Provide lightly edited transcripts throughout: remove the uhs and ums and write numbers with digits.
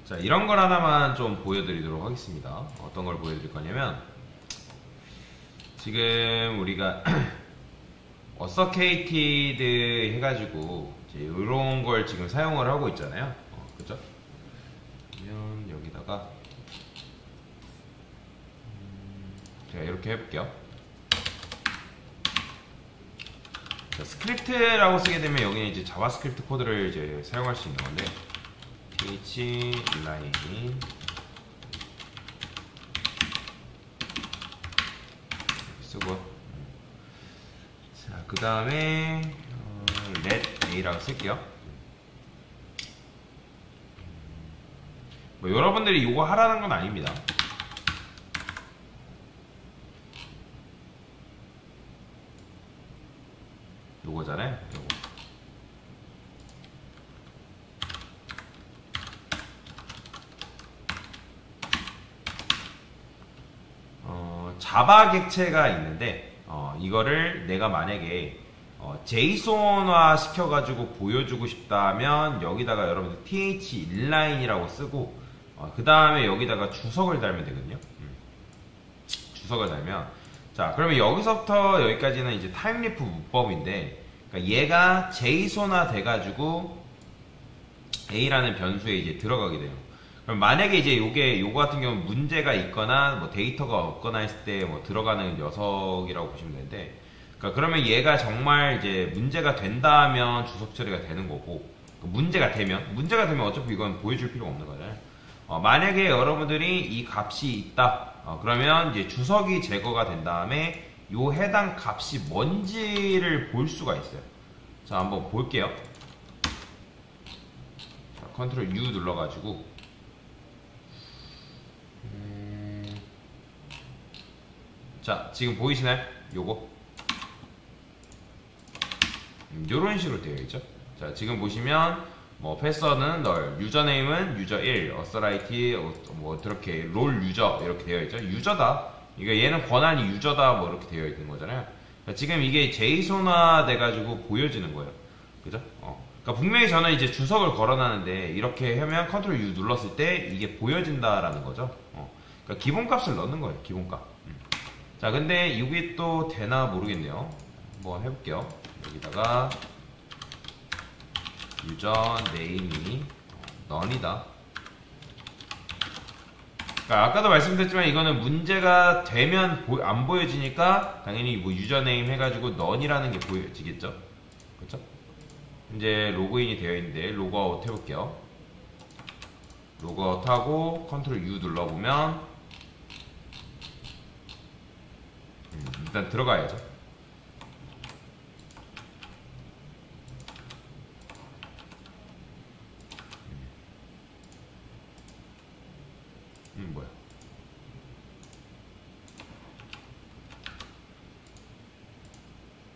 자, 이런 걸 하나만 좀 보여드리도록 하겠습니다. 어떤 걸 보여드릴 거냐면, 지금 우리가 어서케이티드 해가지고 이제 이런 걸 지금 사용을 하고 있잖아요. 그죠? 그러면 여기다가 제가 이렇게 해볼게요. 자, 스크립트라고 쓰게 되면 여기는 이제 자바스크립트 코드를 이제 사용할 수 있는 건데, th inline 쓰고, 자, 그 다음에 let a라고 쓸게요. 뭐 여러분들이 이거 하라는 건 아닙니다. 요거잖아요. 요거. 자바 객체가 있는데 이거를 내가 만약에 제이손화 시켜가지고 보여주고 싶다면 여기다가 여러분들 th inline이라고 쓰고 그 다음에 여기다가 주석을 달면 되거든요. 주석을 달면, 자, 그러면 여기서부터 여기까지는 이제 타임리프 문법인데, 그러니까 얘가 제이손화 돼가지고 a라는 변수에 이제 들어가게 돼요. 그럼 만약에 이제 요거 같은 경우는 문제가 있거나 뭐 데이터가 없거나 했을 때 뭐 들어가는 녀석이라고 보시면 되는데, 그러니까 그러면 얘가 정말 이제 문제가 된다면 주석 처리가 되는 거고, 문제가 되면 어차피 이건 보여줄 필요가 없는 거잖아요. 만약에 여러분들이 이 값이 있다, 그러면 이제 주석이 제거가 된 다음에 요 해당 값이 뭔지를 볼 수가 있어요. 자, 한번 볼게요. 자, 컨트롤 U 눌러가지고 자, 지금 보이시나요? 요거 요런 식으로 되어 있죠. 자, 지금 보시면 뭐 패스워드는 널, 유저네임은 유저1, 어서라이티 뭐 이렇게 롤 유저 이렇게 되어 있죠. 유저다. 이거 얘는 권한이 유저다 뭐 이렇게 되어 있는 거잖아요. 그러니까 지금 이게 제이손화 돼가지고 보여지는 거예요. 그죠? 그러니까 분명히 저는 이제 주석을 걸어놨는데 이렇게 하면 컨트롤 U 눌렀을 때 이게 보여진다라는 거죠. 그러니까 기본값을 넣는 거예요. 기본값. 자, 근데 이게 또 되나 모르겠네요. 한번 해볼게요. 여기다가 유저 네임이 none이다. 그러니까 아까도 말씀드렸지만 이거는 문제가 되면 안 보여지니까 당연히 뭐 유저네임 해가지고 none이라는 게 보여지겠죠. 그렇죠? 이제 로그인이 되어 있는데 로그아웃 해볼게요. 로그아웃 하고 컨트롤 U 눌러보면 일단 들어가야죠. 뭐야?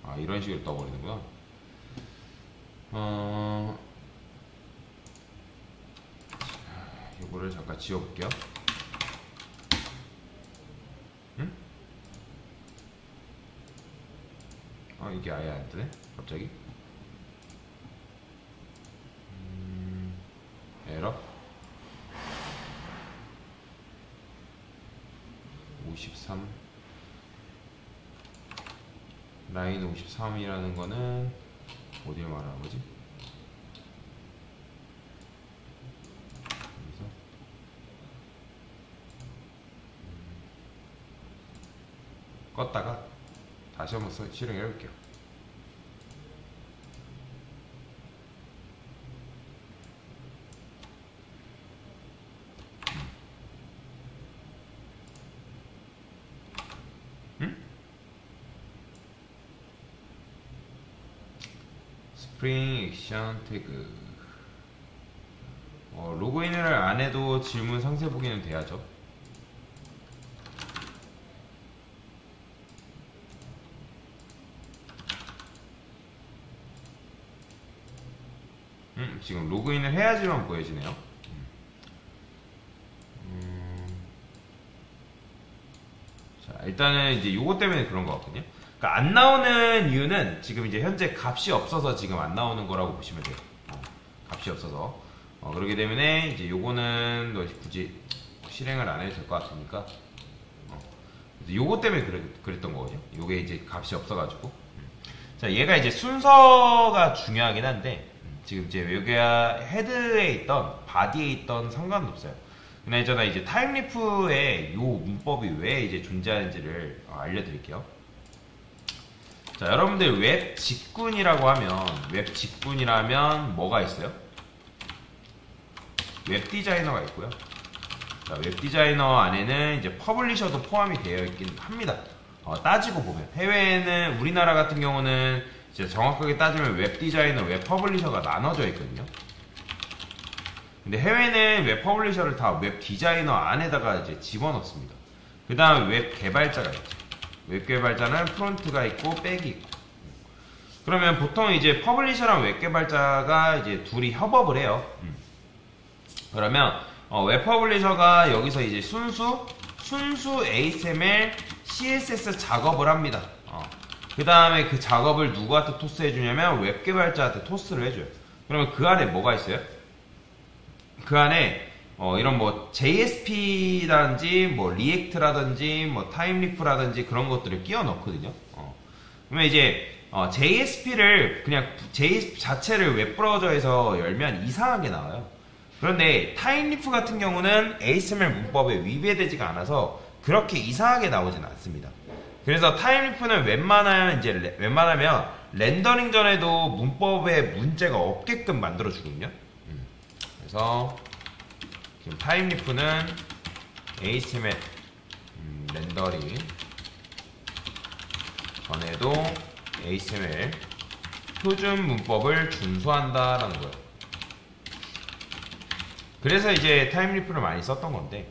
아, 이런 식으로 떠버리는구나. 이거를 잠깐 지워볼게요. 응? 이게 아예 안 뜨네? 갑자기? 에러? 53 라인 53이라는 거는 어디를 말하는 거지? 여기서 껐다가 다시 한번 실행해 볼게요. 스프링 액션 태그 로그인을 안 해도 질문 상세 보기는 돼야죠. 지금 로그인을 해야지만 보여지네요. 자, 일단은 이제 요거 때문에 그런 것 같거든요. 그러니까 안 나오는 이유는 지금 이제 현재 값이 없어서 지금 안 나오는 거라고 보시면 돼요. 값이 없어서. 그렇기 때문에 이제 요거는 굳이 실행을 안 해도 될 것 같으니까 요거 때문에 그랬던 거거든요. 요게 이제 값이 없어가지고. 자, 얘가 이제 순서가 중요하긴 한데 지금 이제 여기가 헤드에 있던 바디에 있던 상관은 없어요. 그나저나 이제 타임리프의 요 문법이 왜 이제 존재하는지를 알려드릴게요. 자, 여러분들 웹 직군이라면 뭐가 있어요? 웹 디자이너가 있고요. 자, 웹 디자이너 안에는 이제 퍼블리셔도 포함이 되어 있긴 합니다. 따지고 보면 해외에는 우리나라 같은 경우는 이제 정확하게 따지면 웹 디자이너, 웹 퍼블리셔가 나눠져 있거든요. 근데 해외는 웹 퍼블리셔를 다 웹 디자이너 안에다가 이제 집어넣습니다. 그 다음에 웹 개발자가 있죠. 웹 개발자는 프론트가 있고 백이 있고. 그러면 보통 이제 퍼블리셔랑 웹 개발자가 이제 둘이 협업을 해요. 그러면 웹 퍼블리셔가 여기서 이제 순수 HTML, CSS 작업을 합니다. 그 다음에 그 작업을 누구한테 토스해주냐면 웹 개발자한테 토스를 해줘요. 그러면 그 안에 뭐가 있어요? 그 안에 이런 뭐 JSP라든지 뭐 리액트라든지 뭐 타임리프라든지 그런 것들을 끼워 넣거든요. 그러면 이제 JSP를 그냥 JSP 자체를 웹브라우저에서 열면 이상하게 나와요. 그런데 타임리프 같은 경우는 HTML 문법에 위배되지가 않아서 그렇게 이상하게 나오진 않습니다. 그래서 타임리프는 웬만하면 렌더링 전에도 문법에 문제가 없게끔 만들어 주거든요. 그래서 지금 타임리프는 HTML 렌더링 전에도 HTML 표준 문법을 준수한다라는 거예요. 그래서 이제 타임리프를 많이 썼던 건데,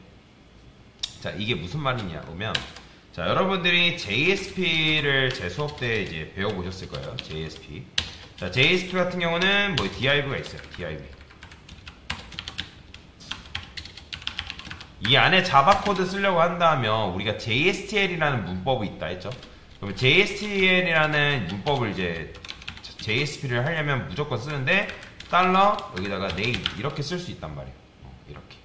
자, 이게 무슨 말이냐 보면, 자, 여러분들이 JSP를 제 수업 때 이제 배워보셨을 거예요. JSP. 자, JSP 같은 경우는 뭐 div가 있어요. div. 이 안에 자바 코드 쓰려고 한다면 우리가 JSTL이라는 문법이 있다 했죠. 그러면 JSTL이라는 문법을 이제 JSP를 하려면 무조건 쓰는데 달러 여기다가 name 이렇게 쓸 수 있단 말이에요. 이렇게.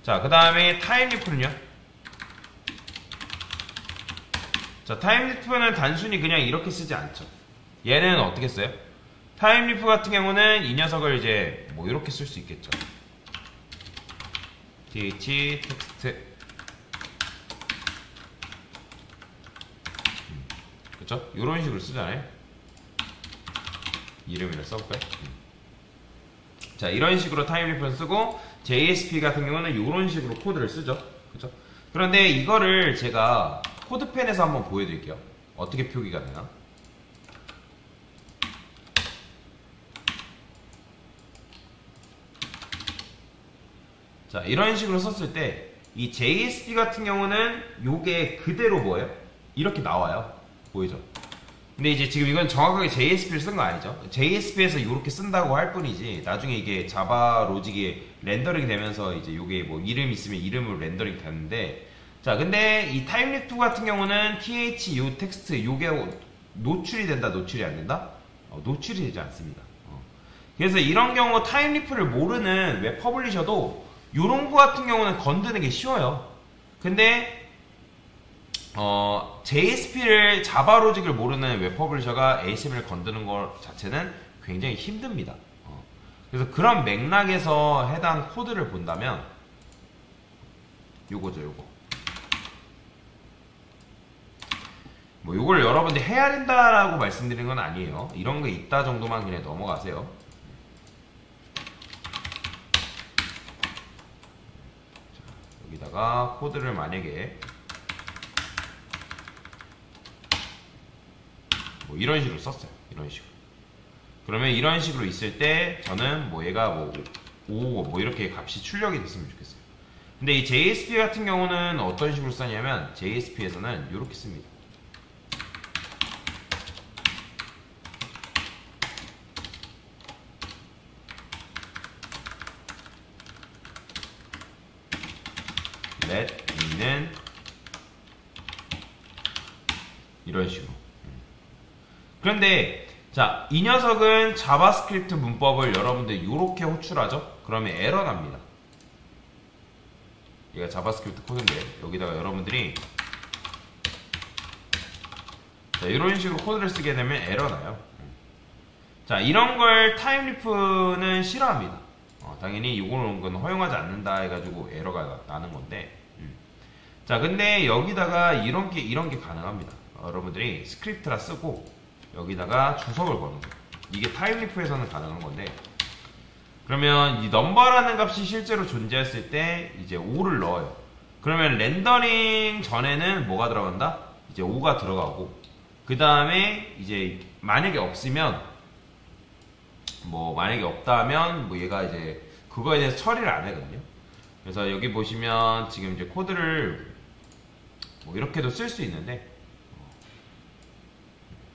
자, 그 다음에 타임리프는요. 자, 타임리프는 단순히 그냥 이렇게 쓰지 않죠. 얘는 어떻게 써요? 타임리프 같은 경우는 이 녀석을 이제 뭐 이렇게 쓸 수 있겠죠. th 텍스트 그쵸? 이런 식으로 쓰잖아요. 이름이라 써볼까요? 자, 이런 식으로 타임리프를 쓰고 JSP 같은 경우는 이런 식으로 코드를 쓰죠. 그쵸? 그런데 이거를 제가 코드펜에서 한번 보여드릴게요. 어떻게 표기가 되나? 자, 이런 식으로 썼을 때 이 JSP 같은 경우는 요게 그대로 뭐예요? 이렇게 나와요. 보이죠? 근데 이제 지금 이건 정확하게 JSP를 쓴 거 아니죠? JSP에서 이렇게 쓴다고 할 뿐이지 나중에 이게 자바 로직이 렌더링 되면서 이제 요게 뭐 이름 있으면 이름으로 렌더링 되는데, 자, 근데 이 타임리프 같은 경우는 th 텍스트 요게 노출이 된다, 노출이 안 된다? 노출이 되지 않습니다. 그래서 이런 경우 타임리프를 모르는 웹 퍼블리셔도 요런 거 같은 경우는 건드는 게 쉬워요. 근데 JSP를 자바 로직을 모르는 웹 퍼블리셔가 HTML을 건드는 것 자체는 굉장히 힘듭니다. 그래서 그런 맥락에서 해당 코드를 본다면 요거죠, 요거. 뭐 요걸 여러분들 해야 된다라고 말씀드리는 건 아니에요. 이런 게 있다 정도만 그냥 넘어가세요. 자, 여기다가 코드를 만약에 뭐 이런 식으로 썼어요. 이런 식으로. 그러면 이런 식으로 있을 때 저는 뭐 얘가 뭐 5 뭐 이렇게 값이 출력이 됐으면 좋겠어요. 근데 이 JSP 같은 경우는 어떤 식으로 쓰냐면 JSP에서는 이렇게 씁니다. let me는 이런 식으로. 그런데 자, 이 녀석은 자바스크립트 문법을 여러분들 이렇게 호출하죠. 그러면 에러 납니다. 얘가 자바스크립트 코드인데 여기다가 여러분들이 자, 이런 식으로 코드를 쓰게 되면 에러 나요. 자, 이런 걸 타임리프는 싫어합니다. 당연히 이거는 건 허용하지 않는다 해가지고 에러가 나는 건데. 자, 근데 여기다가 이런 게 가능합니다. 여러분들이 스크립트라 쓰고 여기다가 주석을 거는 거예요. 이게 타임리프에서는 가능한 건데, 그러면 이 넘버라는 값이 실제로 존재했을 때 이제 5를 넣어요. 그러면 렌더링 전에는 뭐가 들어간다? 이제 5가 들어가고, 그 다음에 이제 만약에 없으면 만약에 없다면 얘가 이제 그거에 대해서 처리를 안 하거든요. 그래서 여기 보시면 지금 이제 코드를 이렇게도 쓸 수 있는데,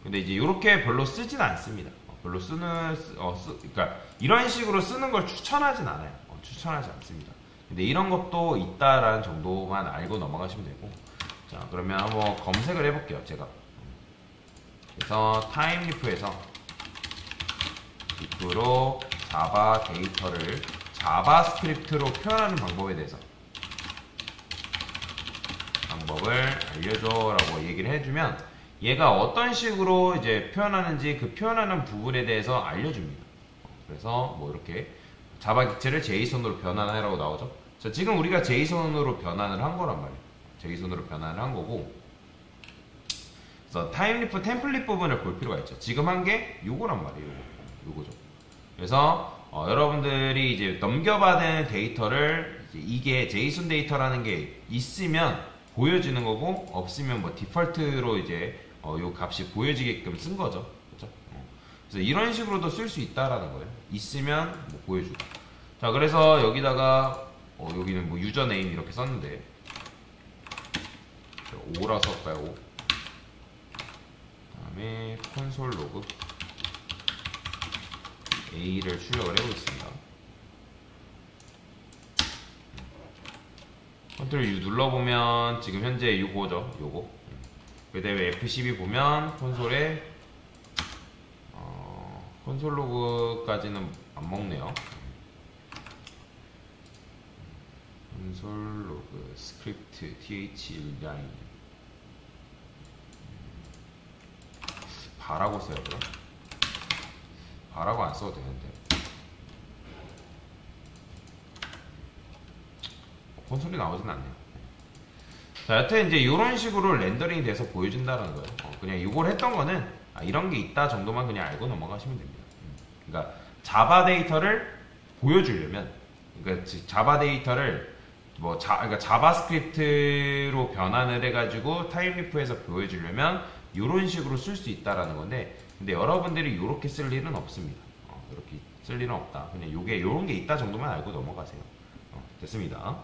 근데 이제 이렇게 별로 쓰진 않습니다. 별로 그러니까 이런 식으로 쓰는 걸 추천하진 않아요. 추천하지 않습니다. 근데 이런 것도 있다라는 정도만 알고 넘어가시면 되고. 자, 그러면 한번 검색을 해볼게요, 제가. 그래서 타임리프에서 리프로 자바 데이터를 자바스크립트로 표현하는 방법에 대해서 방법을 알려줘 라고 얘기를 해주면 얘가 어떤 식으로 이제 표현하는지 그 표현하는 부분에 대해서 알려줍니다. 그래서 이렇게 자바 객체를 제이손으로 변환하라고 나오죠. 자, 지금 우리가 제이손으로 변환을 한 거란 말이에요. 제이손으로 변환을 한 거고, 그래서 타임리프 템플릿 부분을 볼 필요가 있죠. 지금 한 게 요거란 말이에요. 요거죠. 그래서 여러분들이 이제 넘겨받은 데이터를 이게 제이손 데이터라는 게 있으면 보여지는 거고, 없으면 디폴트로 이제 요 값이 보여지게끔 쓴 거죠. 그렇죠? 그래서 이런 식으로도 쓸 수 있다라는 거예요. 있으면 보여주고. 자, 그래서 여기다가 여기는 유저네임 이렇게 썼는데 5라 썼까요? 5. 그다음에 콘솔 로그 A를 출력을 해보겠습니다. 컨트롤 U 눌러보면 지금 현재 요거죠. 요거. 그 다음에 F12 보면 콘솔에 콘솔 로그까지는 안 먹네요. 콘솔 로그 스크립트 th1line 바라고 써야 돼요. 바라고 안 써도 되는데 콘솔이 나오진 않네요. 자, 여튼 이제 이런 식으로 렌더링이 돼서 보여준다는 거예요. 그냥 이걸 했던 거는 이런 게 있다 정도만 그냥 알고 넘어가시면 됩니다. 그러니까 자바 데이터를 보여주려면, 그러니까 자바 데이터를 그러니까 자바스크립트로 변환을 해가지고 타임리프에서 보여주려면 이런 식으로 쓸 수 있다라는 건데, 근데 여러분들이 이렇게 쓸 일은 없습니다. 이렇게 쓸 일은 없다. 그냥 요런 게 있다 정도만 알고 넘어가세요. 됐습니다.